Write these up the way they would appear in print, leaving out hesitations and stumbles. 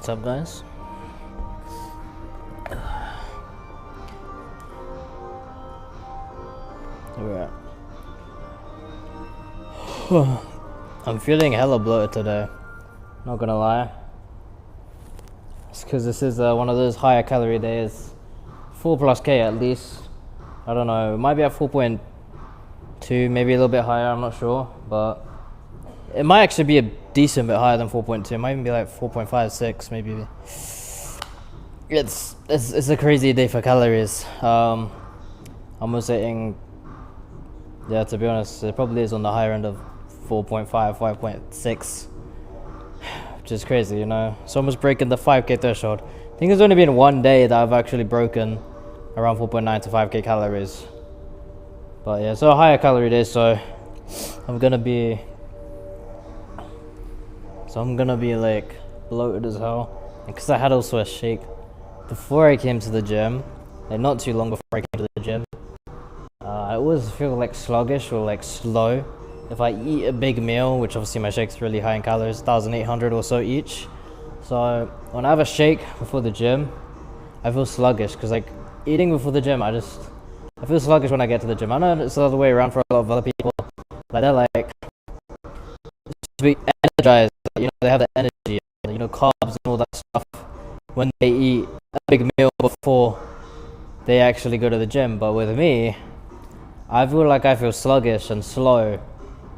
What's up, guys? Where we at? I'm feeling hella bloated today. Not gonna lie. It's because this is one of those higher calorie days. 4+K at least. I don't know. It might be at 4.2, maybe a little bit higher. I'm not sure, but it might actually be a decent bit higher than 4.2. It might even be like 4.5, 6, maybe. It's a crazy day for calories. I'm almost hitting. Yeah, to be honest, it probably is on the higher end of 4.5, 5.6, which is crazy, you know. It's almost breaking the 5K threshold. I think it's only been one day that I've actually broken around 4.9 to 5K calories. But yeah, so a higher calorie day, so I'm gonna be like bloated as hell. Because I had also a shake before I came to the gym, like not too long before I came to the gym. I always feel like sluggish or like slow if I eat a big meal, which obviously my shake's really high in calories, 1,800 or so each. So when I have a shake before the gym, I feel sluggish because like eating before the gym, I feel sluggish when I get to the gym. I know it's the other way around for a lot of other people. Like they're like to be energized, you know, they have the energy, you know, carbs and all that stuff when they eat a big meal before they actually go to the gym. But with me, I feel like I feel sluggish and slow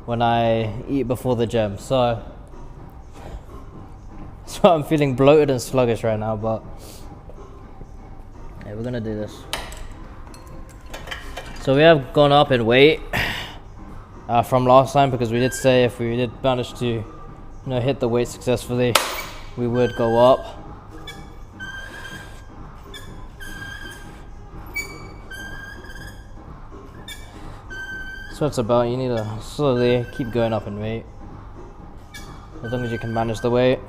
when I eat before the gym. So I'm feeling bloated and sluggish right now, but yeah, we're gonna do this. So we have gone up in weight from last time, because we did say if we did manage to, you know, hit the weight successfully, we would go up. So it's about, you need to slowly keep going up in weight as long as you can manage the weight.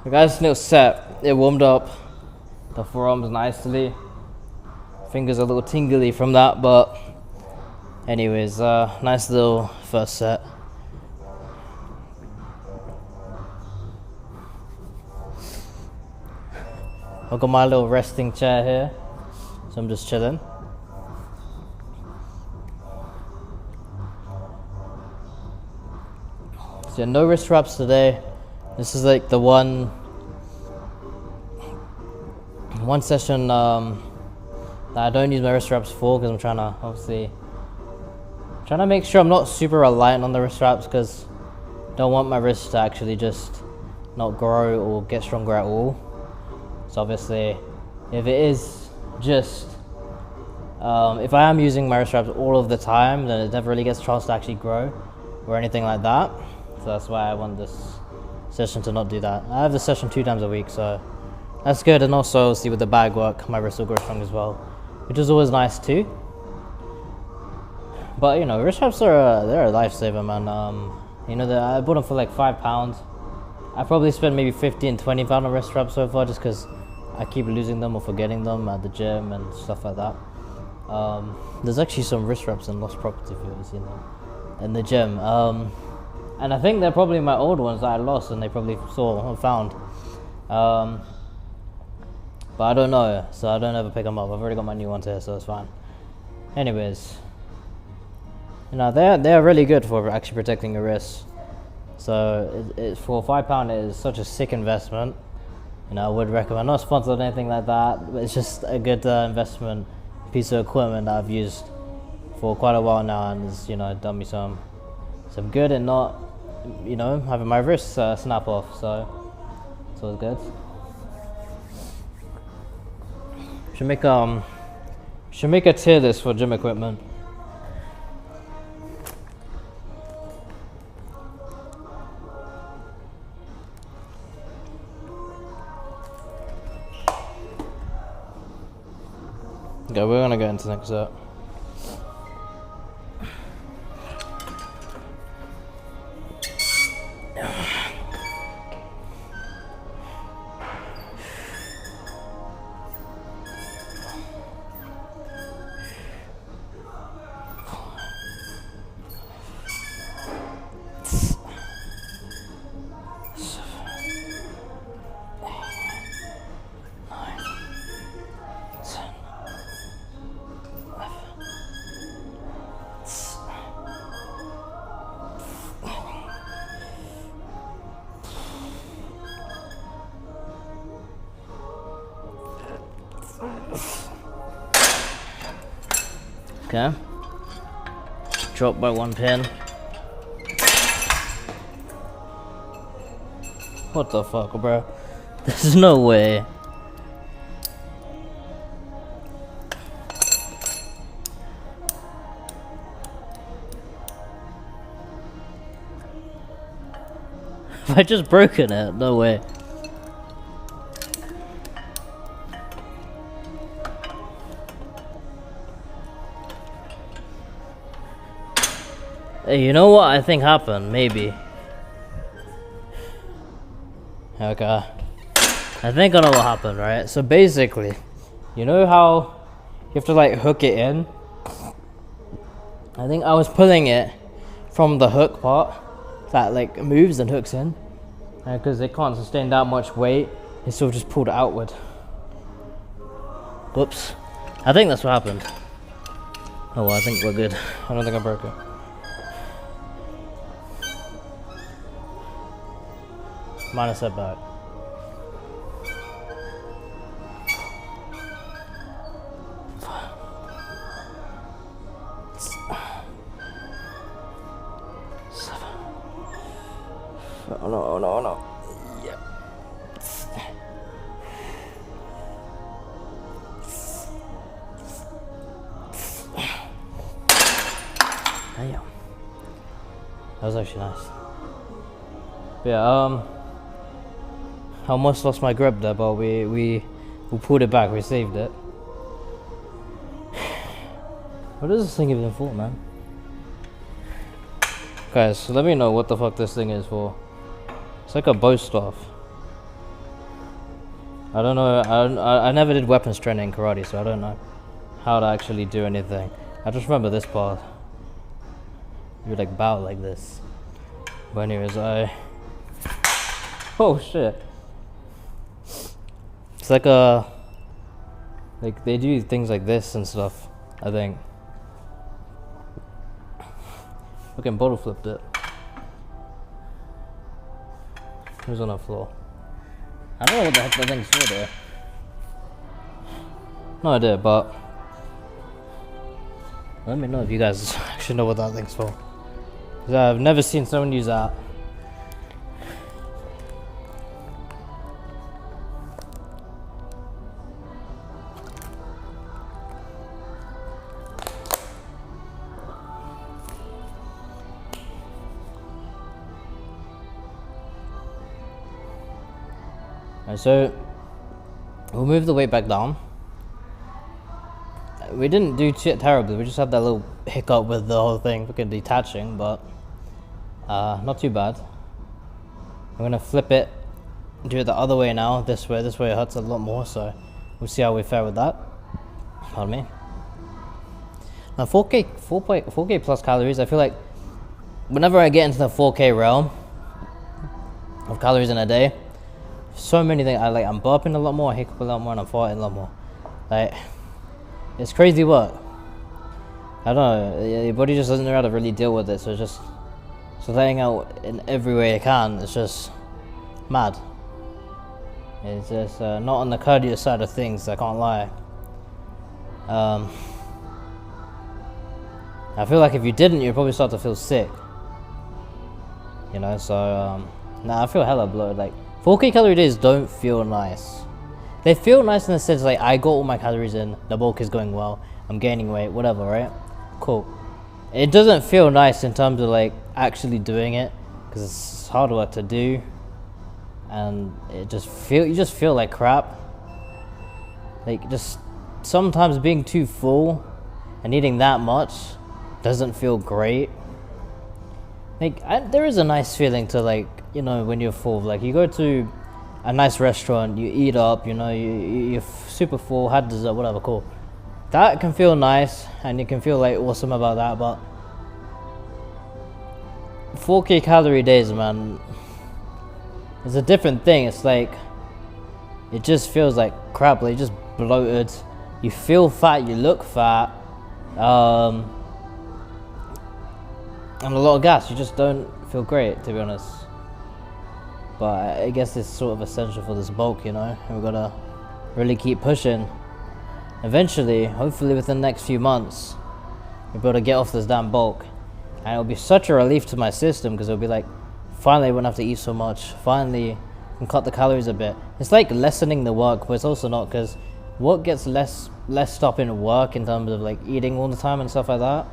The guy's little set, it warmed up the forearms nicely. Fingers a little tingly from that, but anyways, nice little first set. I've got my little resting chair here, so I'm just chilling. So yeah, no wrist wraps today. This is like the one session that I don't use my wrist wraps for, because I'm trying to make sure I'm not super reliant on the wrist wraps, because I don't want my wrist to actually just not grow or get stronger at all. So obviously, if it is just if I am using my wrist wraps all of the time, then it never really gets a chance to actually grow or anything like that. So that's why I want this session to not do that. I have the session 2 times a week, so that's good. And also, see, with the bag work, my wrist will grow strong as well, which is always nice too. But you know, wrist wraps they're a lifesaver, man. You know, I bought them for like £5. I probably spent maybe £15, £20 on wrist wraps so far, just because I keep losing them or forgetting them at the gym and stuff like that. There's actually some wrist wraps in Lost Property, if you've ever seen them, in the gym. And I think they're probably my old ones that I lost, and they probably saw or found. But I don't know, so I don't ever pick them up. I've already got my new ones here, so it's fine. Anyways, you know, they're really good for actually protecting your wrists. So it's for £5, it is such a sick investment. You know, I would recommend. Not sponsored or anything like that, but it's just a good investment piece of equipment that I've used for quite a while now, and it's, you know, done me some good and not, you know, having my wrists snap off. So it's all good. Should make a tier list for gym equipment. Okay, we're gonna get into the next set. Okay. Drop by 1 pin. What the fuck, bro? There's no way. Have I just broken it? No way. Hey, you know what I think happened? Maybe. Okay. I think I know what happened, right? So basically, you know how you have to like hook it in? I think I was pulling it from the hook part that like moves and hooks in. And because it can't sustain that much weight, it sort of just pulled it outward. Whoops. I think that's what happened. Oh well, I think we're good. I don't think I broke it. Minor setback. Oh no, oh no, oh no. Yeah. Damn. That was actually nice. But yeah, I almost lost my grip there, but we pulled it back, we saved it. What is this thing even for, man? Guys, so let me know what the fuck this thing is for. It's like a bow staff. I don't know, I never did weapons training in karate, so I don't know how to actually do anything. I just remember this part. You like bow like this. But anyways, oh shit. It's like they do things like this and stuff, I think. Fucking bottle flipped it. Who's on the floor? I don't know what the heck that thing's for there. No idea, but let me know if you guys actually know what that thing's for. 'Cause I've never seen someone use that. Alright, so we'll move the weight back down. We didn't do shit terribly, we just had that little hiccup with the whole thing fucking detaching, but not too bad. I'm gonna flip it, do it the other way now, this way it hurts a lot more, so we'll see how we fare with that. Pardon me. Now 4K plus calories, I feel like whenever I get into the 4K realm of calories in a day, so many things, I'm burping a lot more, I hiccup a lot more, and I'm farting a lot more. Like, it's crazy work. I don't know, your body just doesn't know how to really deal with it, so letting out in every way it can, it's just mad. It's just not on the cardio side of things, I can't lie. I feel like if you didn't, you'd probably start to feel sick. You know, so, nah, I feel hella bloated. Like, 4K calorie days don't feel nice. They feel nice in the sense like I got all my calories in, the bulk is going well, I'm gaining weight, whatever, right? Cool. It doesn't feel nice in terms of like actually doing it, because it's hard work to do, and you just feel like crap. Like just sometimes being too full and eating that much doesn't feel great. Like, there is a nice feeling to, like, you know, when you're full. Like, you go to a nice restaurant, you eat up, you know, you're super full, had dessert, whatever, cool. That can feel nice, and you can feel, like, awesome about that, but 4K calorie days, man, it's a different thing. It's like, it just feels like crap. Like, you're just bloated, you feel fat, you look fat, and a lot of gas. You just don't feel great, to be honest. But I guess it's sort of essential for this bulk, you know. We've got to really keep pushing. Eventually, hopefully within the next few months, we'll be able to get off this damn bulk. And it'll be such a relief to my system, because it'll be like, finally I won't have to eat so much. Finally, I can cut the calories a bit. It's like lessening the work, but it's also not, because what gets less up in work in terms of like eating all the time and stuff like that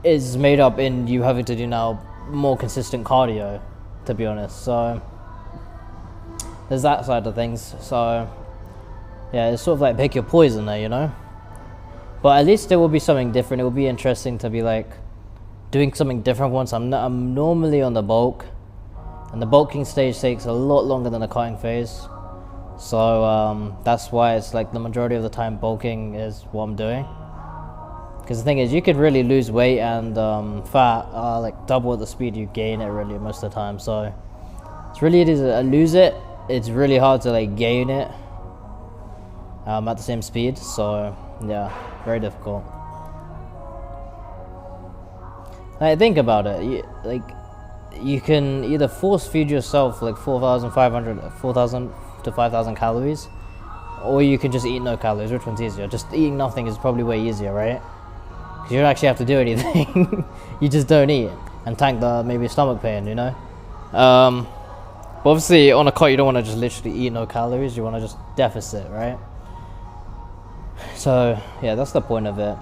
is made up in you having to do now more consistent cardio, to be honest. So there's that side of things. So yeah, it's sort of like pick your poison there, you know. But at least there will be something different. It will be interesting to be like doing something different once I'm normally on the bulk, and the bulking stage takes a lot longer than the cutting phase. So that's why it's like the majority of the time bulking is what I'm doing. Because the thing is, you could really lose weight and fat like double at the speed you gain it, really, most of the time. So it's really easy to lose it. It's really hard to like gain it at the same speed. So yeah, very difficult. Like, think about it. You can either force feed yourself like 4,000 to 5,000 calories, or you can just eat no calories. Which one's easier? Just eating nothing is probably way easier, right? Because you don't actually have to do anything. You just don't eat and tank the maybe stomach pain, you know. But obviously on a cut you don't want to just literally eat no calories. You want to just deficit, right? So yeah, that's the point of it.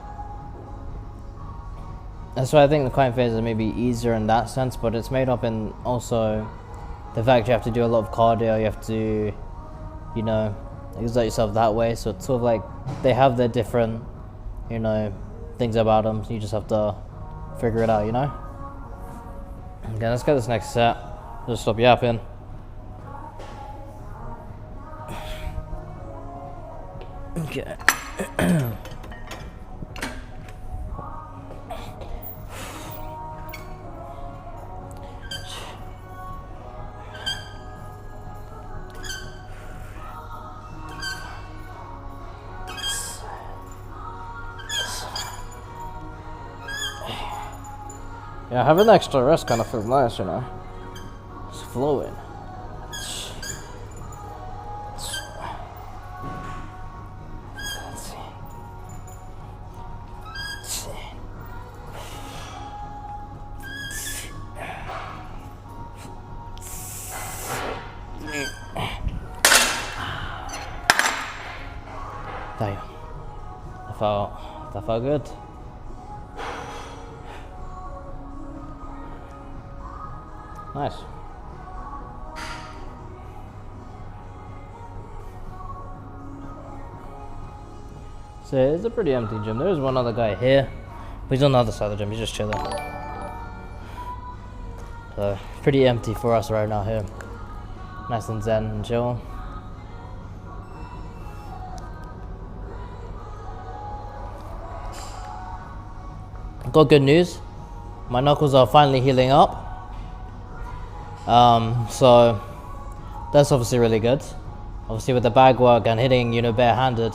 That's why I think the cutting phase is maybe easier in that sense, but it's made up in also the fact you have to do a lot of cardio. You have to, you know, exert yourself that way. So it's sort of like they have their different, you know, things about them. So you just have to figure it out, you know. Okay, let's get this next set. Just stop yapping. Okay. Yeah, having extra rest kind of feels nice, you know. It's flowing. Damn. That felt good. Nice. So it's a pretty empty gym. There's one other guy here, but he's on the other side of the gym. He's just chilling. So pretty empty for us right now here. Nice and zen and chill. Got good news. My knuckles are finally healing up. So that's obviously really good. Obviously with the bag work and hitting, you know, barehanded,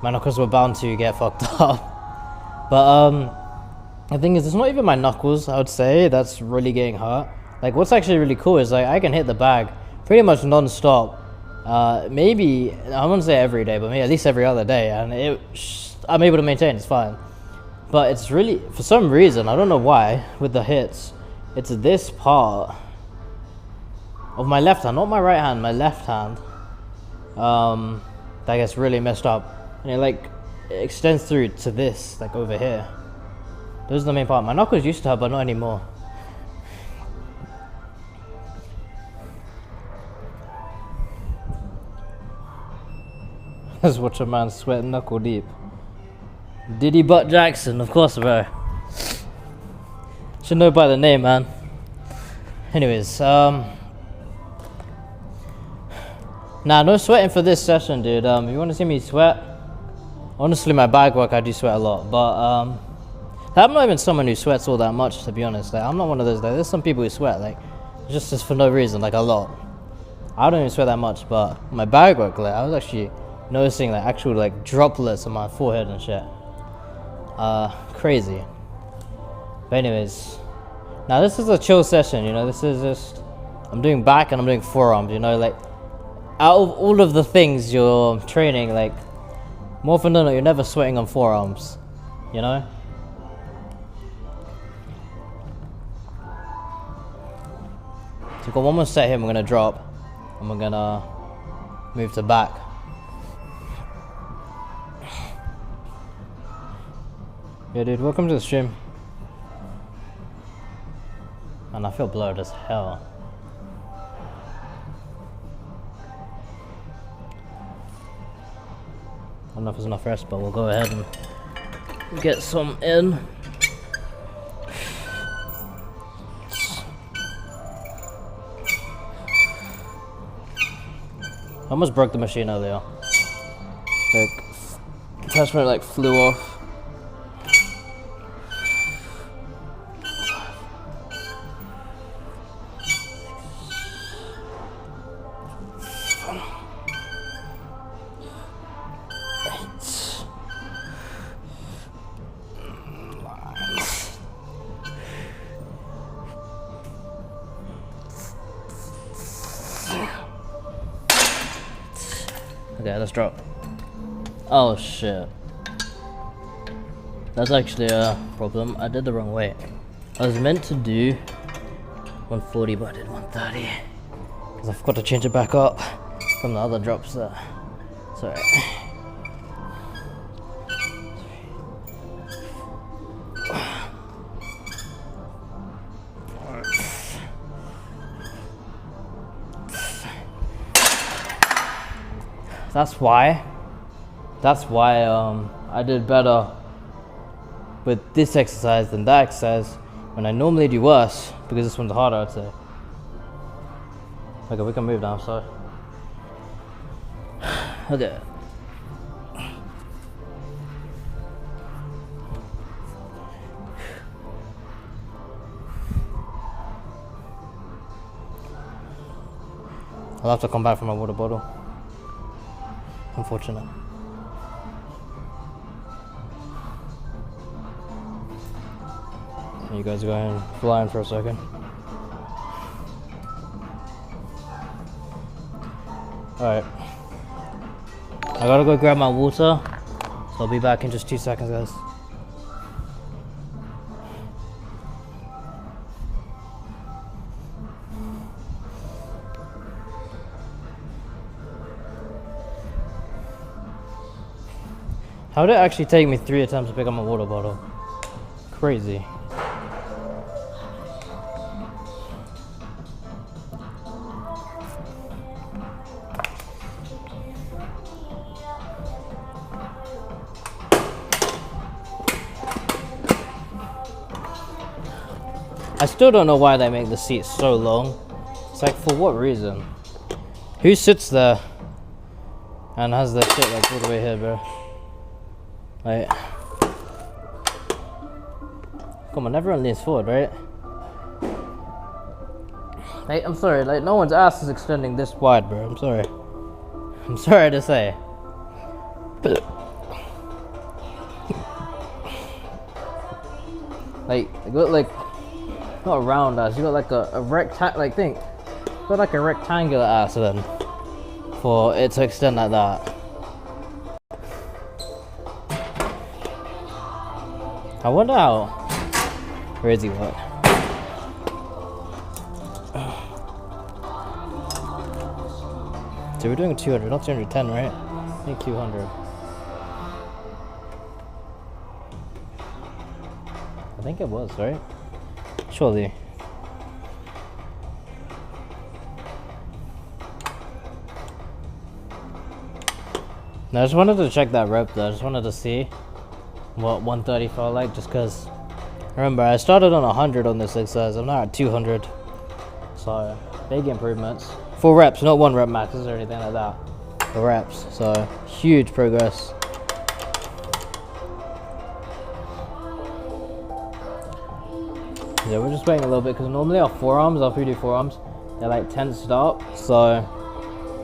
my knuckles were bound to get fucked up. But the thing is, it's not even my knuckles, I would say, that's really getting hurt. Like, what's actually really cool is like I can hit the bag pretty much non-stop. Maybe, I wouldn't say every day, but maybe at least every other day, and I'm able to maintain, it's fine. But it's really, for some reason, I don't know why, with the hits, it's this part of my left hand, not my right hand, my left hand, that gets really messed up, and it extends through to this, like over here. Those are the main part. My knuckles used to hurt, but not anymore. Let's watch a man sweat knuckle deep. Diddy Butt Jackson, of course, bro. Should know by the name, man. Anyways, nah, no sweating for this session, dude. If you want to see me sweat, honestly, my bag work, I do sweat a lot. But I'm not even someone who sweats all that much, to be honest. Like, I'm not one of those. Like, there's some people who sweat, like, just for no reason, like a lot. I don't even sweat that much, but my bag work, like, I was actually noticing like actual like droplets on my forehead and shit. Crazy. But anyways, now this is a chill session, you know. This is just, I'm doing back and I'm doing forearms, you know. Like, out of all of the things you're training, like, more often than not, you're never sweating on forearms, you know. So we've got one more set here. We're gonna drop, and we're gonna move to back. Yeah, dude, welcome to the stream. And I feel blurred as hell. I don't know if there's enough rest, but we'll go ahead and get some in. I almost broke the machine earlier. Like, attachment like flew off. Okay, let's drop. Oh shit. That's actually a problem. I did the wrong way. I was meant to do 140, but I did 130. Because I forgot to change it back up from the other drops there. Sorry. That's why I did better with this exercise than that exercise when I normally do worse, because this one's harder, I'd say. Okay, we can move now, so. Okay. I'll have to come back for my water bottle. Unfortunate. You guys go ahead and fly in for a second. Alright. I gotta go grab my water, so I'll be back in just 2 seconds, guys. How did it actually take me 3 attempts to pick up my water bottle? Crazy. I still don't know why they make the seats so long. It's like, for what reason? Who sits there and has their shit like all the way here, bro? Like, come on, everyone leans forward, right? Like, I'm sorry, like, no one's ass is extending this wide, bro. I'm sorry. I'm sorry to say. Like, you got like, not a round ass, you got like a like thing. You got like a rectangular ass then, for it to extend like that. I wonder how crazy work. So we're doing 200, not 210, right? I think 200. I think it was, right? Surely. I just wanted to check that rep though. I just wanted to see what 130 felt like, just because remember I started on 100 on this exercise. I'm now at 200, so big improvements. 4 reps, not 1 rep maxes or anything like that. 4 reps, so huge progress. Yeah, we're just waiting a little bit because normally our forearms, after we do forearms, they're like tensed up. So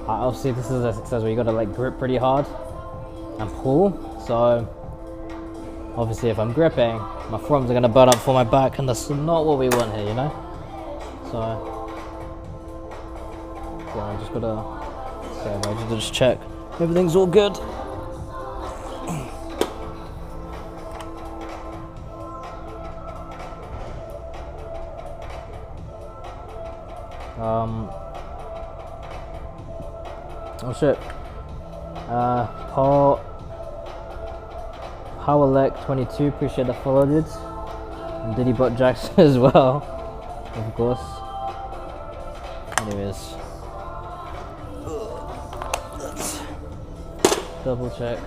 obviously this is a exercise where you gotta like grip pretty hard and pull. So obviously if I'm gripping, my forearms are gonna burn up for my back, and that's not what we want here, you know? So yeah, I just gotta just check everything's all good. Oh shit. Powerlek 22, appreciate the follow, dudes. And Diddy Butt Jackson as well, of course. Anyways, let's double check.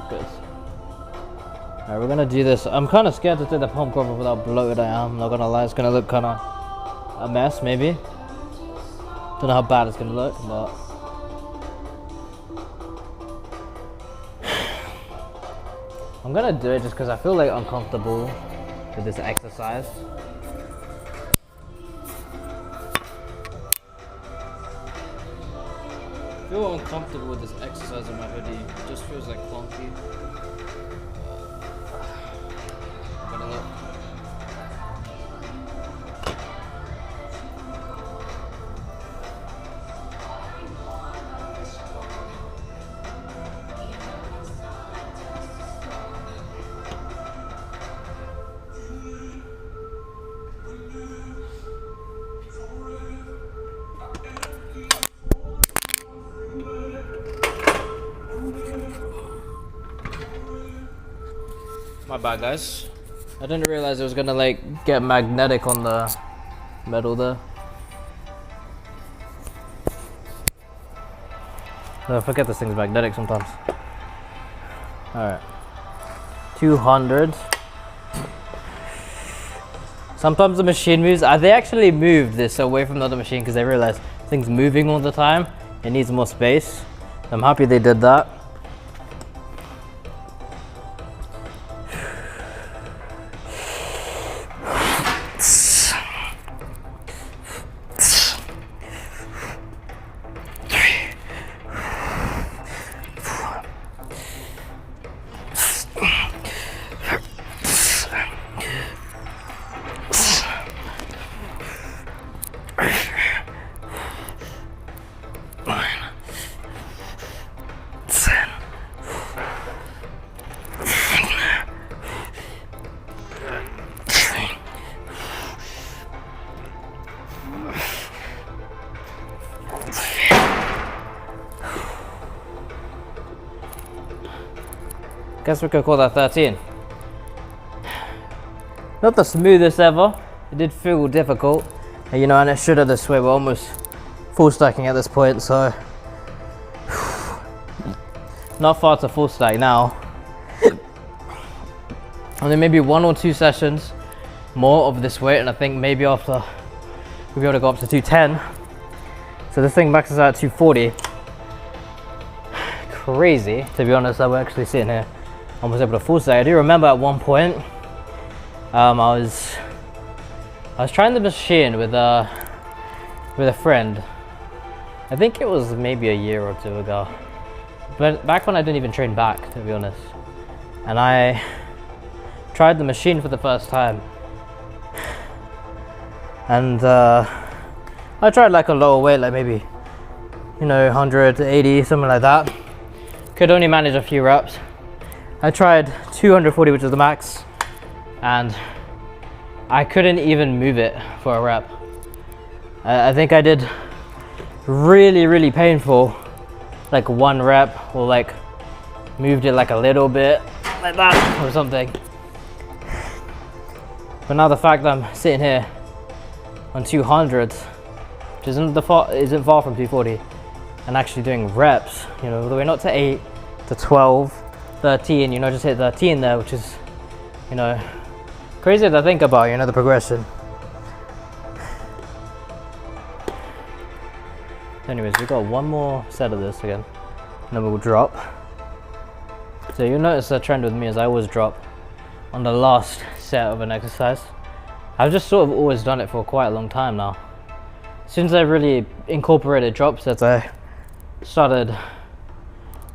Good. Alright, we're gonna do this. I'm kind of scared to do the pump cover without bloated. I am not gonna lie, it's gonna look kind of a mess, maybe. Don't know how bad it's gonna look, but I'm gonna do it just because I feel like uncomfortable with this exercise. I feel uncomfortable with this exercise in my hoodie. It just feels like clunky. I'm gonna look. My bad, guys. I didn't realize it was gonna like get magnetic on the metal there. I forget this thing's magnetic sometimes. Alright. 200. Sometimes the machine moves. They actually moved this away from the other machine because they realized things moving all the time. It needs more space. I'm happy they did that. Guess we could call that 13. Not the smoothest ever. It did feel difficult, you know, and it should have this way. We're almost full stacking at this point, so not far to full stack now. And then maybe 1 or 2 sessions more of this weight, and I think maybe after we'll be able to go up to 210. So this thing maxes out at 240. Crazy, to be honest, that we're actually sitting here almost able to full stack. I do remember at one point, I was trying the machine with a friend. I think it was maybe a year or 2 ago, but back when I didn't even train back, to be honest. And I tried the machine for the first time, and I tried like a lower weight, like maybe, you know, 180, something like that. Could only manage a few reps. I tried 240, which is the max, and I couldn't even move it for a rep. I think I did really painful, like 1 rep, or like moved it like a little bit, like that or something. But now the fact that I'm sitting here on 200, which isn't far from 240, and actually doing reps, you know, all the way not to 8, to 12, 13, you know, just hit 13 there, which is, you know, crazy to think about, you know, the progression. Anyways, we got one more set of this again, and then we'll drop. So you'll notice a trend with me is I always drop on the last set of an exercise. I've just sort of always done it for quite a long time now. Since I really incorporated drop sets, I started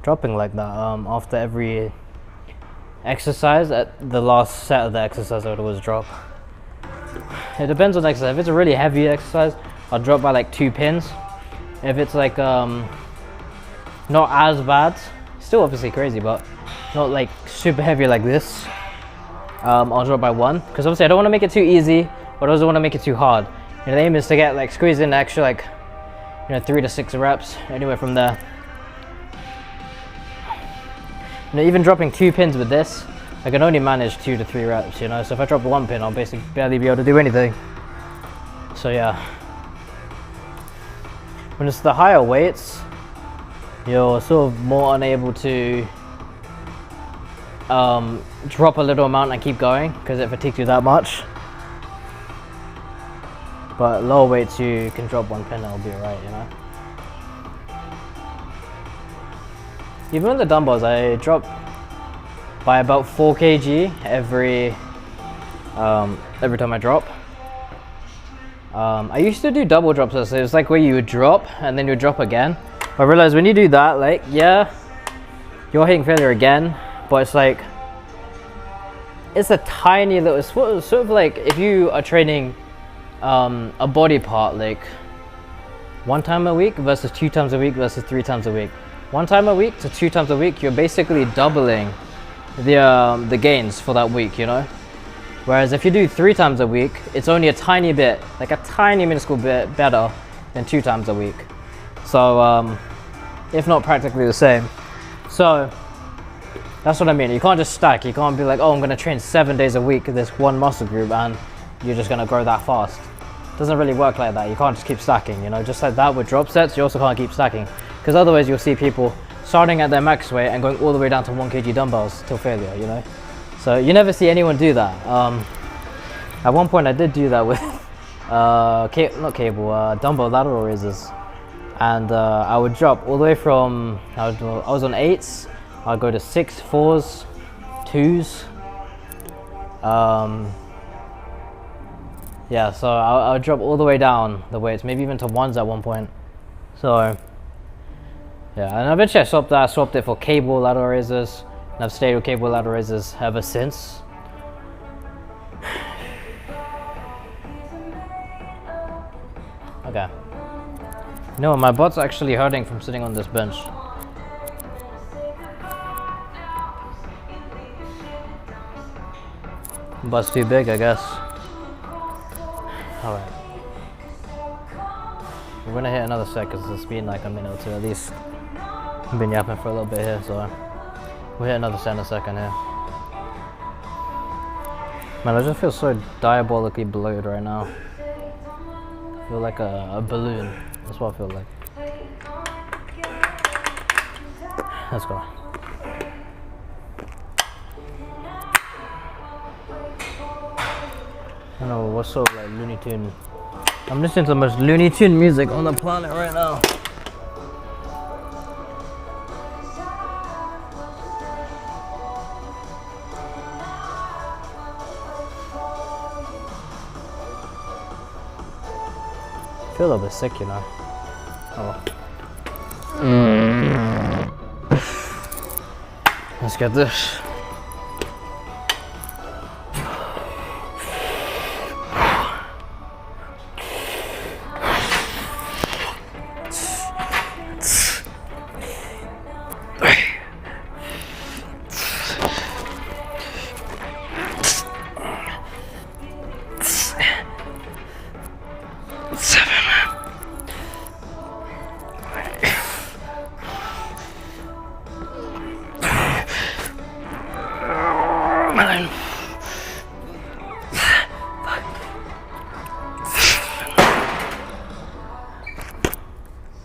dropping like that after every exercise. At the last set of the exercise, I would always drop. It depends on the exercise. If it's a really heavy exercise, I'll drop by like 2 pins. If it's like not as bad, still obviously crazy, but not like super heavy like this, I'll drop by 1, because obviously I don't want to make it too easy, but I also want to make it too hard. You know, the aim is to get like squeeze in extra like, you know, 3 to 6 reps, anywhere from there. You know, even dropping 2 pins with this, I can only manage 2 to 3 reps, you know, so if I drop 1 pin, I'll basically barely be able to do anything. So yeah. When it's the higher weights, you're sort of more unable to drop a little amount and keep going because it fatigues you that much. But lower weights, you can drop 1 pin and it'll be alright, you know. Even with the dumbbells, I drop by about 4 kg every time I drop. I used to do double drops, so it was like where you would drop and then you would drop again. I realized when you do that, like, yeah, you're hitting failure again, but it's like, it's a tiny little, sort of like if you are training a body part like 1 time a week versus 2 times a week versus 3 times a week. 1 time a week to 2 times a week, you're basically doubling the gains for that week, you know? Whereas if you do 3 times a week, it's only a tiny bit, like a tiny minuscule bit better than 2 times a week. So, if not practically the same. So, that's what I mean. You can't just stack. You can't be like, oh, I'm going to train 7 days a week this one muscle group and you're just going to grow that fast. It doesn't really work like that. You can't just keep stacking, you know? Just like that with drop sets, you also can't keep stacking. Because otherwise you'll see people starting at their max weight and going all the way down to 1 kg dumbbells till failure, you know? So you never see anyone do that. At one point I did do that with dumbbell lateral raises, and I would drop all the way from, I was on 8s, I'd go to 6, 4s, 2s. Yeah, so I would drop all the way down the weights, maybe even to 1s at one point. So yeah, and eventually I swapped that. I swapped it for cable lateral raises, and I've stayed with cable lateral raises ever since. Okay. You know what, my butt's actually hurting from sitting on this bench. Butt's too big, I guess. Alright. We're gonna hit another set because it's been like a minute or 2 at least. I've been yapping for a little bit here, so we'll hit another set in a second here. Man, I just feel so diabolically bloated right now. I feel like a balloon. That's what I feel like. Let's go. I don't know what sort of like Looney Tune. I'm listening to the most Looney Tune music on the planet right now. I feel a little bit sick, you know. Oh. Let's get this.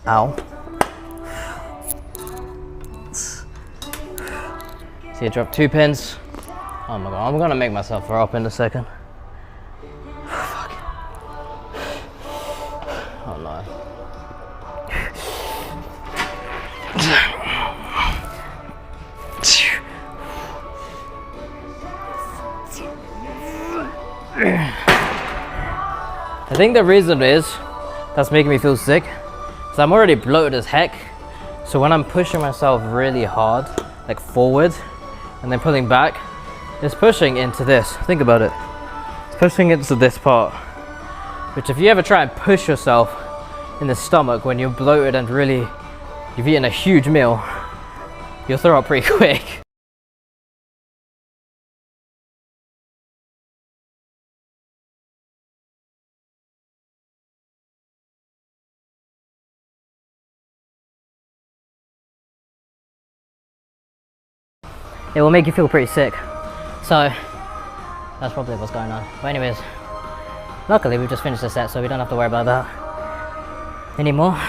Ow. See, I dropped 2 pins. Oh my god, I'm gonna make myself throw up in a second. Fuck. Oh no. I think the reason is that's making me feel sick is I'm already bloated as heck. So when I'm pushing myself really hard, like forward, and then pulling back, it's pushing into this. Think about it. It's pushing into this part. Which if you ever try and push yourself in the stomach when you're bloated and really, you've eaten a huge meal, you'll throw up pretty quick. It will make you feel pretty sick. So that's probably what's going on. But anyways, luckily we've just finished the set, so we don't have to worry about that anymore.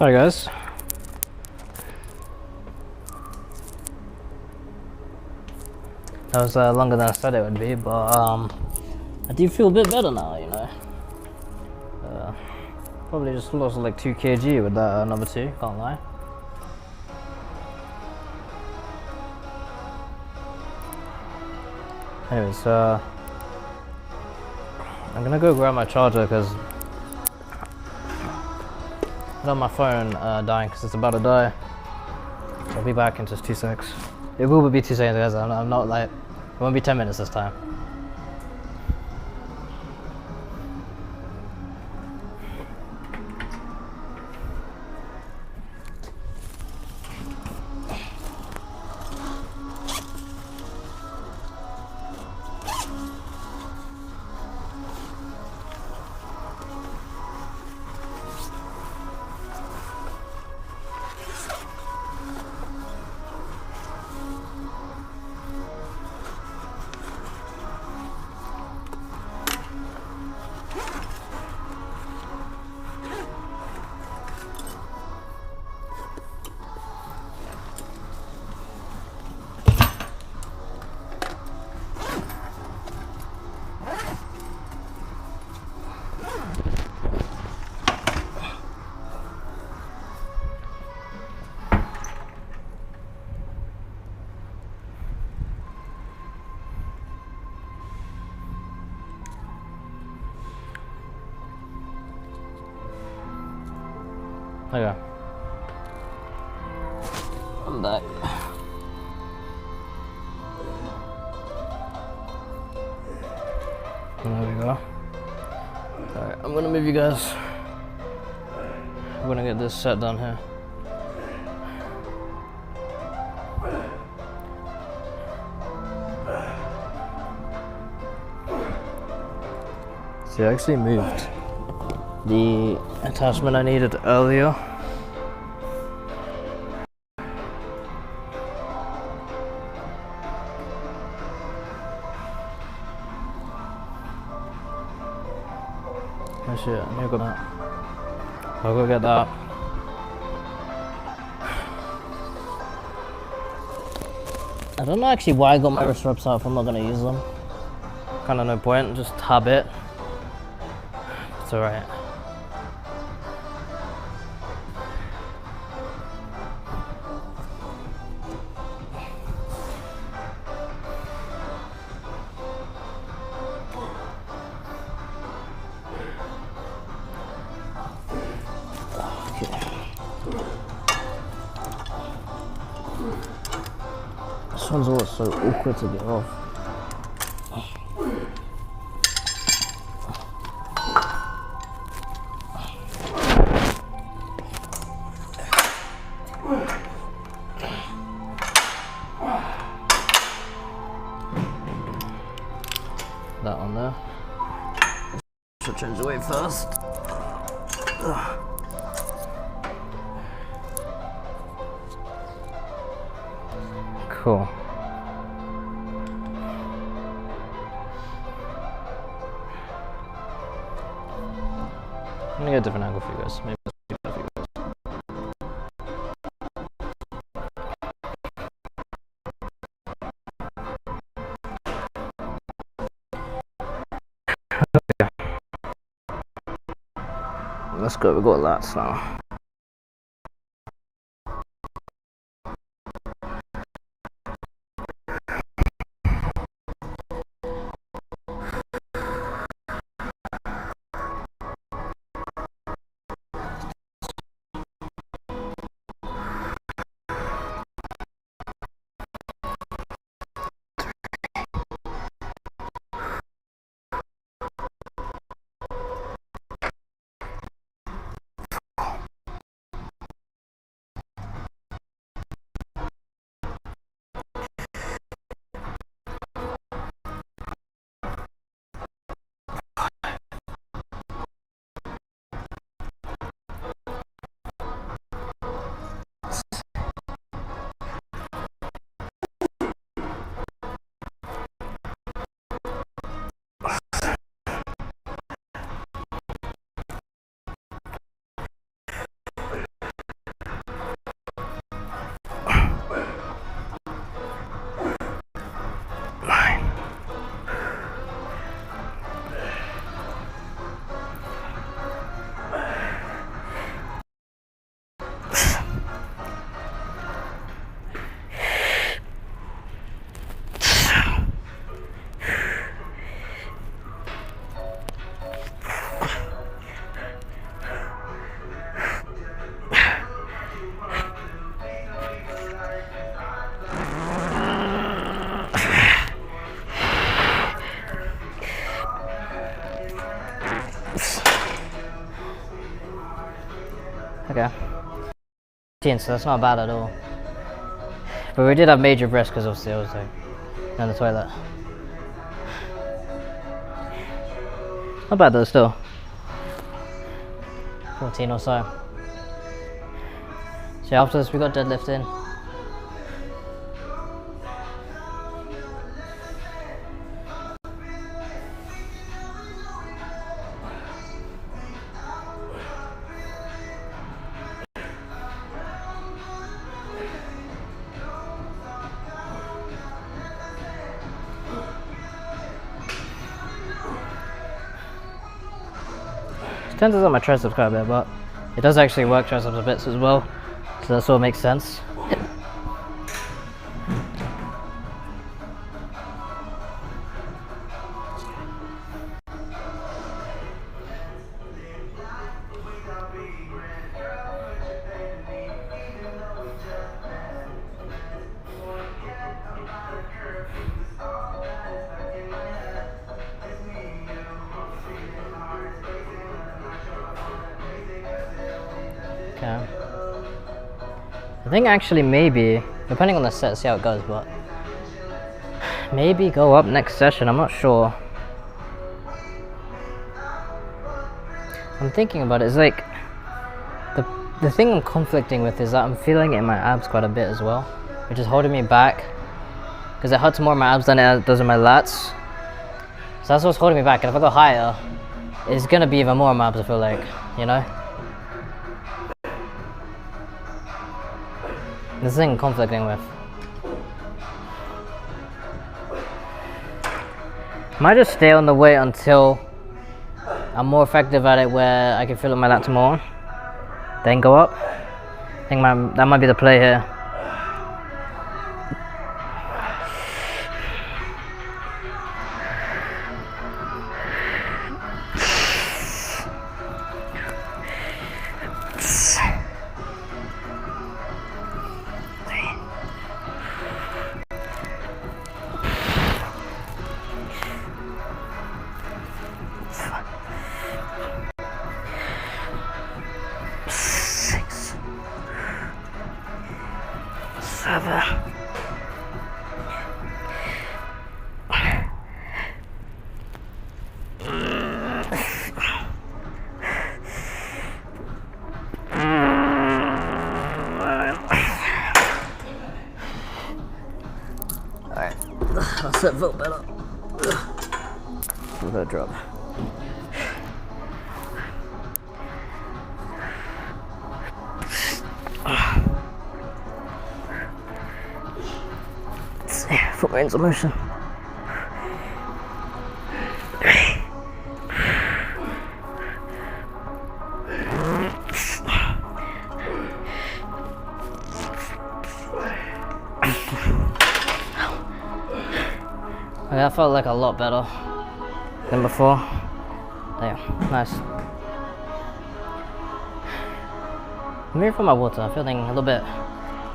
Sorry guys. That was longer than I said it would be, but I do feel a bit better now, you know. Probably just lost like 2 kg with that number 2, can't lie. Anyways, I'm gonna go grab my charger because I got my phone dying because it's about to die. I'll be back in just 2 secs. It will be 2 seconds, guys. I'm not like, it won't be 10 minutes this time. Okay. I'm back. There we go. Alright, I'm gonna move you guys. I'm gonna get this set done here. See, I actually moved the attachment I needed earlier. Oh shit, I need to go that. I'll go get that. I don't know actually why I got my wrist wraps out if I'm not gonna use them. Kinda no point, just habit. It's alright. This one's always so awkward to get off. That one there. Should change the weight first. Cool. I'm gonna get a different angle for you guys. Maybe that's better for you guys. Let's go, we got lats now. Okay. 15, so that's not bad at all. But we did have major breasts because obviously I was like in the toilet. Not bad though, still. 14 or so. So after this we got deadlifting. Turns out my triceps quite a bit, but it does actually work triceps a bit as well, so that sort of makes sense. Okay. I think actually maybe, depending on the set, see how it goes, but maybe go up next session, I'm not sure. I'm thinking about it, it's like, the thing I'm conflicting with is that I'm feeling it in my abs quite a bit as well, which is holding me back, because it hurts more in my abs than it does in my lats. So that's what's holding me back, and if I go higher, it's gonna be even more in my abs, I feel like, you know? This thing I'm conflicting with. Might just stay on the weight until I'm more effective at it where I can feel it in my lats more. Then go up. I think that might be the play here. Alright, that's it, felt better. With that drop. Foot range of motion. Okay, that felt like a lot better than before. There, nice. I'm here for my water. I'm feeling a little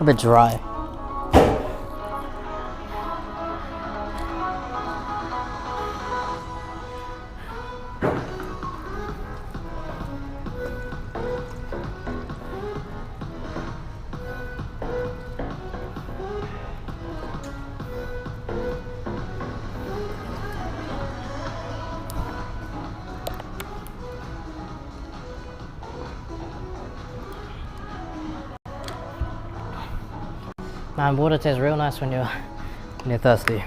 bit dry. Man, water tastes real nice when you're thirsty.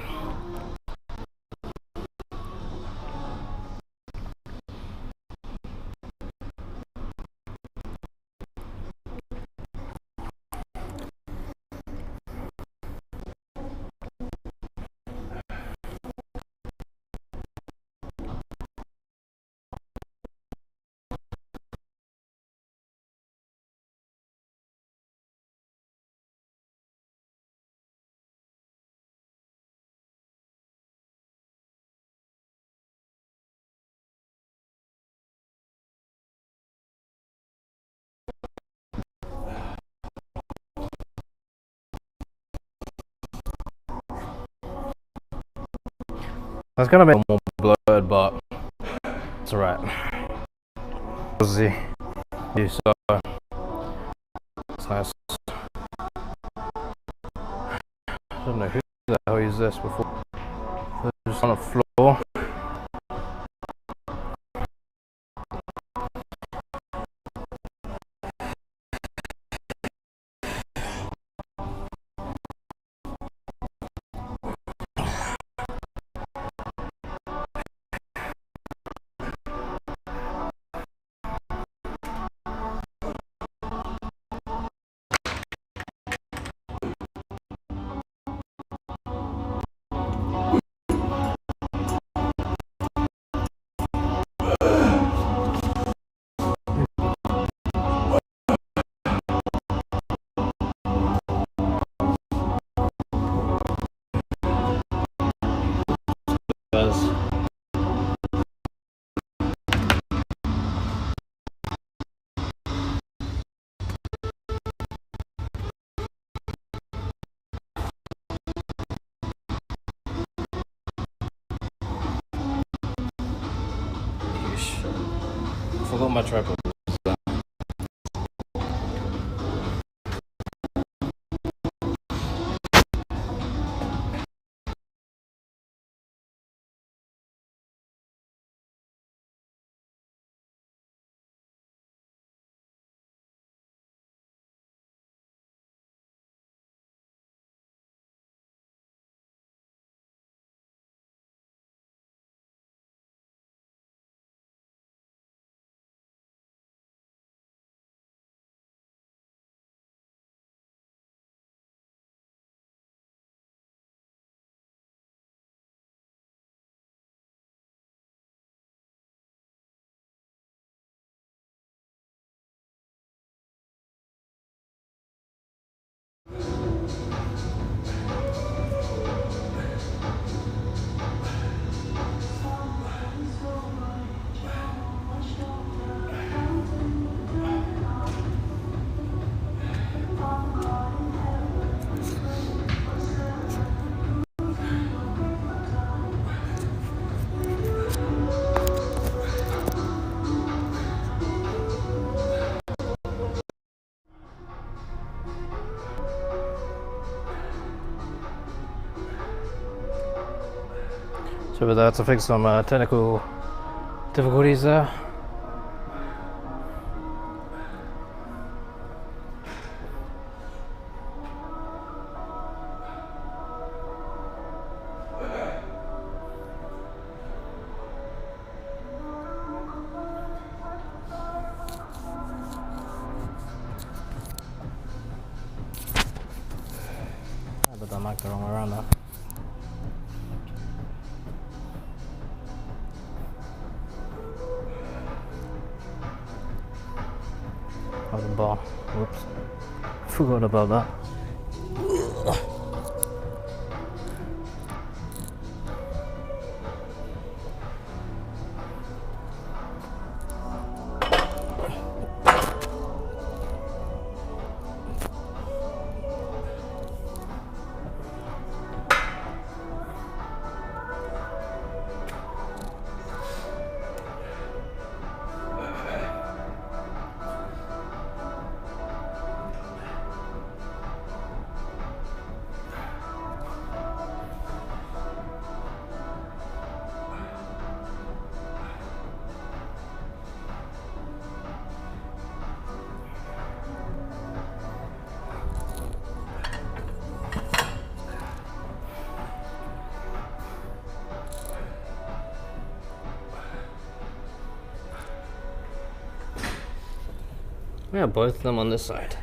It's gonna be more bloated, but it's alright. See, so nice. I don't know who the hell used this before. Just on the floor. Forgot my tripod. So with that, to fix some technical difficulties there. But that might go wrong around there. Oh, the bar. Whoops. Forgot about that. Yeah, both of them on this side.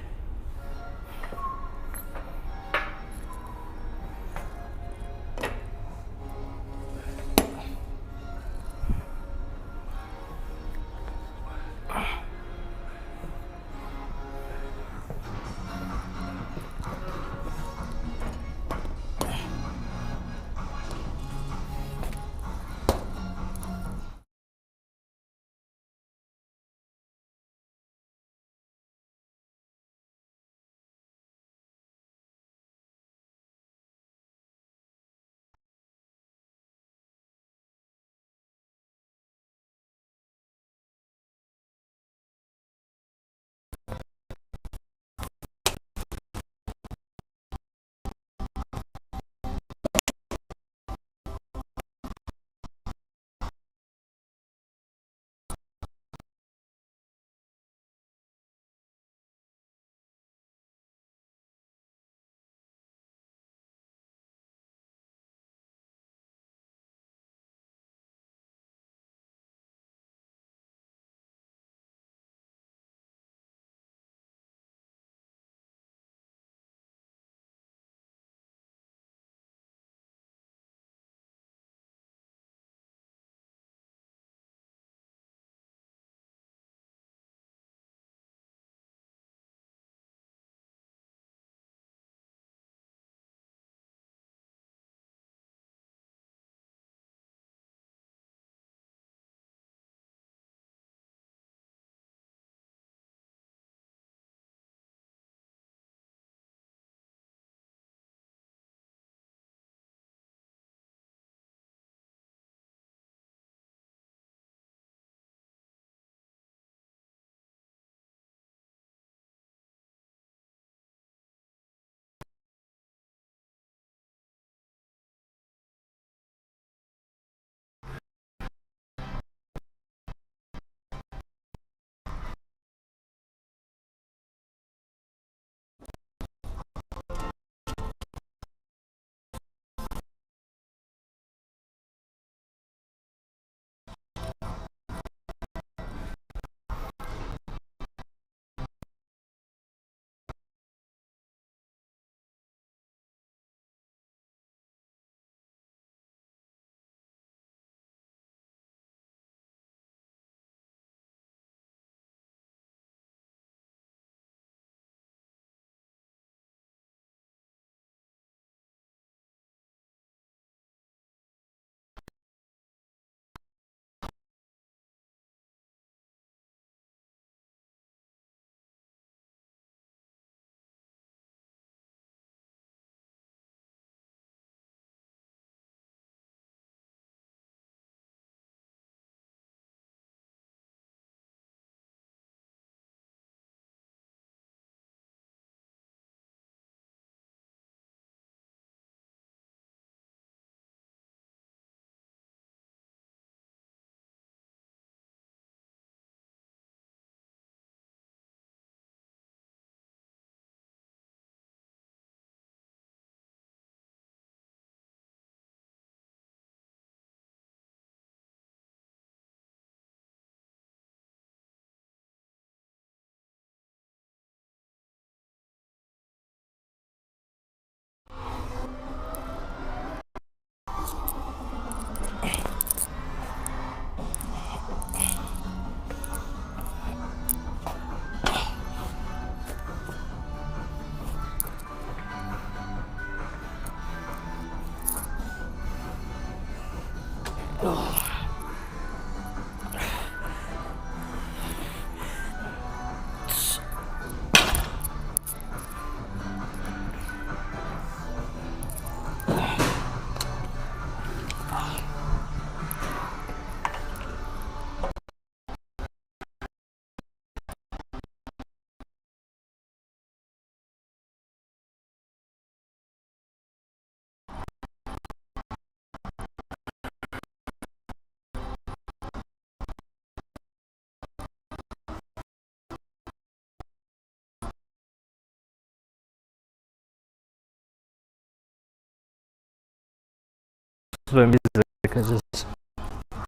bit of music. It just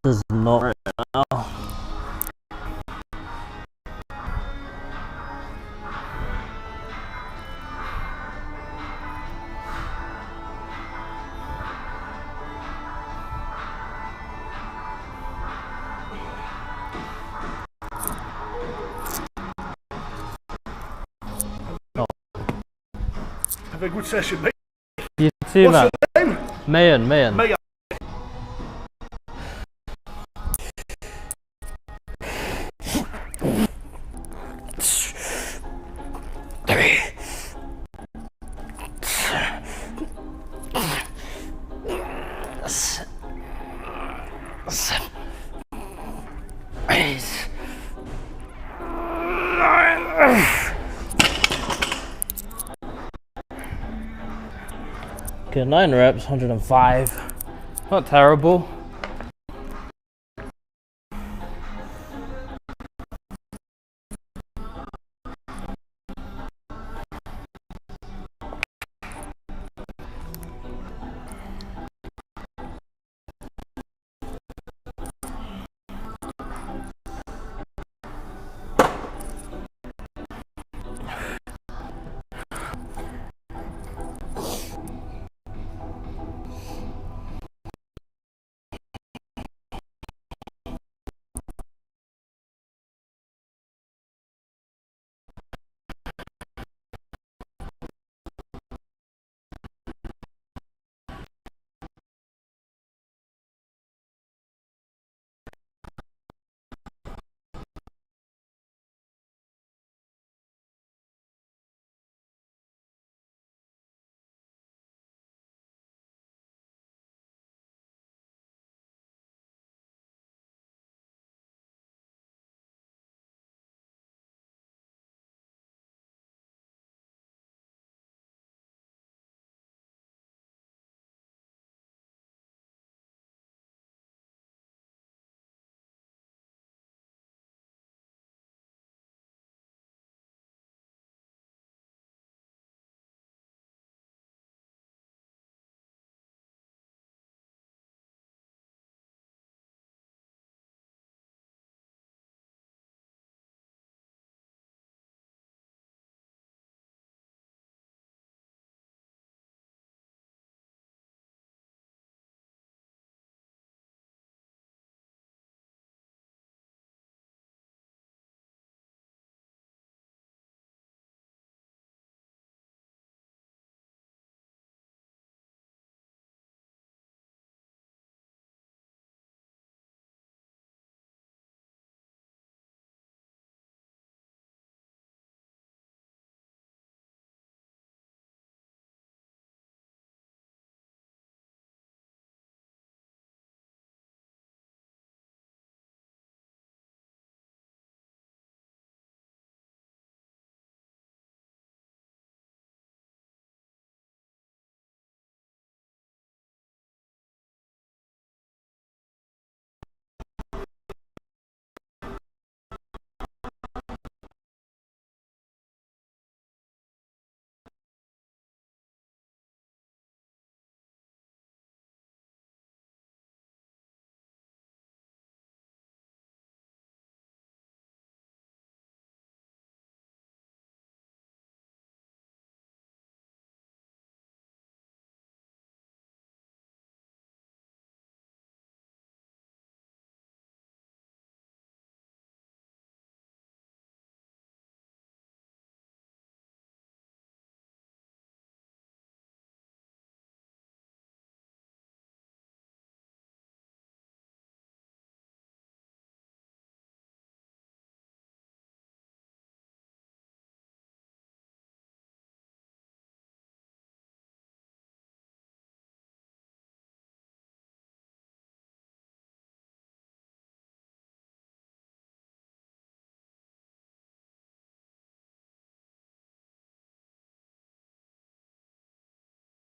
Does not right now. Have a good session, mate. You too, man. What's your name? Mayan. Mayan. Okay, 9 reps, 105. Not terrible.